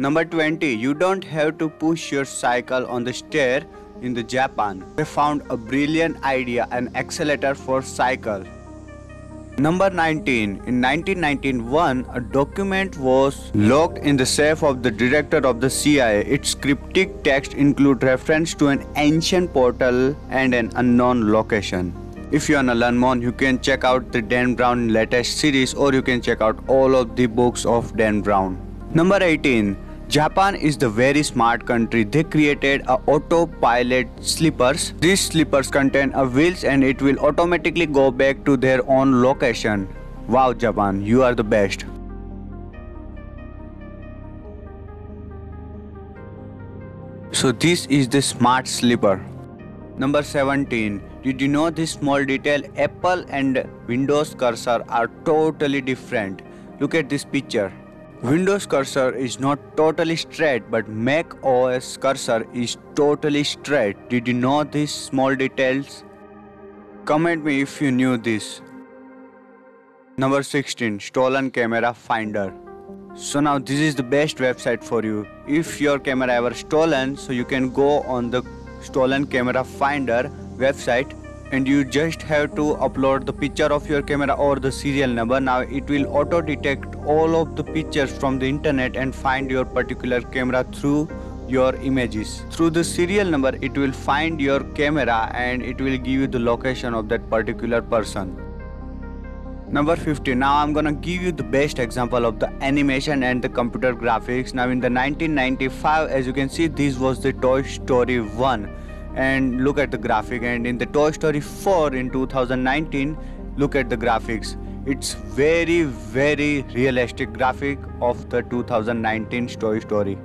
Number 20. You don't have to push your cycle on the stair in the Japan. They found a brilliant idea, an accelerator for cycle. Number 19. In 1991, a document was locked in the safe of the director of the CIA. Its cryptic text include reference to an ancient portal and an unknown location. If you wanna learn more, you can check out the Dan Brown latest series, or you can check out all of the books of Dan Brown. Number 18. Japan is the very smart country. They created a autopilot slippers. These slippers contain a wheels and it will automatically go back to their own location. Wow, Japan, you are the best. So this is the smart slipper. Number 17. Did you know this small detail? Apple and Windows cursor are totally different. Look at this picture. Windows cursor is not totally straight, but Mac OS cursor is totally straight. Did you know these small details? Comment me if you knew this. Number 16. Stolen camera finder. So now this is the best website for you. If your camera ever stolen, so you can go on the stolen camera finder website and you just have to upload the picture of your camera or the serial number. Now it will auto detect all of the pictures from the internet and find your particular camera through your images. Through the serial number, it will find your camera and it will give you the location of that particular person. Number 50. Now I'm gonna give you the best example of the animation and the computer graphics. Now in the 1995, as you can see, this was the Toy Story 1. And look at the graphic, and in the Toy Story 4 in 2019, look at the graphics. It's very realistic graphic of the 2019 Toy Story.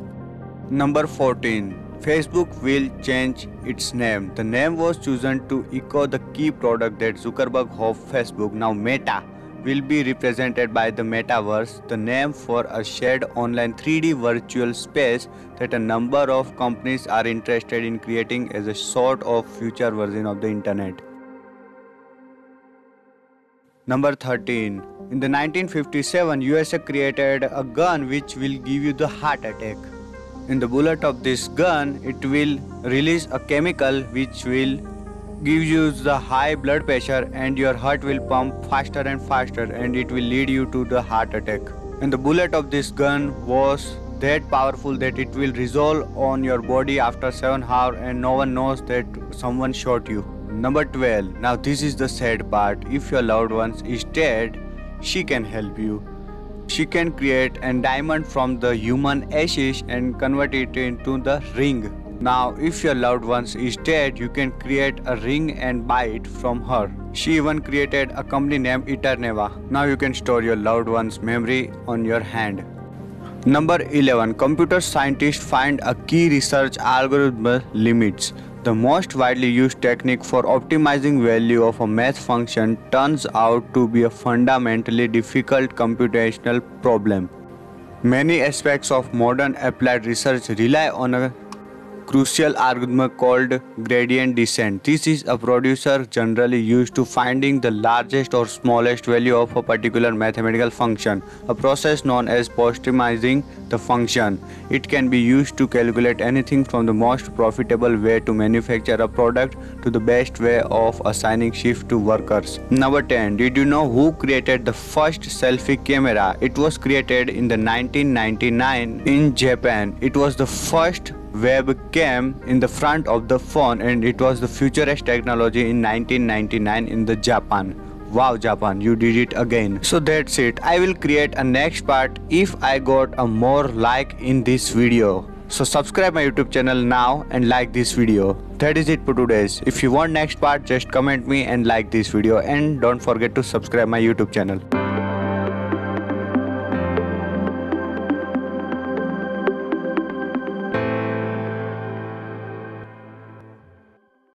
Number 14. Facebook will change its name. The name was chosen to echo the key product that Zuckerberg of Facebook, now Meta, will be represented by the metaverse, the name for a shared online 3D virtual space that a number of companies are interested in creating as a sort of future version of the internet. Number 13. In the 1957, USA created a gun which will give you the heart attack. In the bullet of this gun, it will release a chemical which will give you the high blood pressure and your heart will pump faster and faster and it will lead you to the heart attack. And the bullet of this gun was that powerful that it will resolve on your body after 7 hours and no one knows that someone shot you. Number 12. Now this is the sad part. If your loved one is dead, she can help you. She can create a diamond from the human ashes and convert it into the ring. Now if your loved one is dead, you can create a ring and buy it from her. She even created a company named Eterneva. Now you can store your loved one's memory on your hand. Number 11. Computer scientists find a key research algorithm limits. The most widely used technique for optimizing value of a math function turns out to be a fundamentally difficult computational problem. Many aspects of modern applied research rely on a crucial algorithm called gradient descent. This is a producer generally used to finding the largest or smallest value of a particular mathematical function, a process known as optimizing the function. It can be used to calculate anything from the most profitable way to manufacture a product to the best way of assigning shift to workers. Number 10. Did you know who created the first selfie camera? It was created in the 1999 in Japan. It was the first webcam in the front of the phone and it was the futurist technology in 1999 in the Japan. Wow, Japan, you did it again. So that's it. I will create a next part if I got a more like in this video. So subscribe my YouTube channel now and like this video. That is it for today's. If you want next part, just comment me and like this video and don't forget to subscribe my YouTube channel.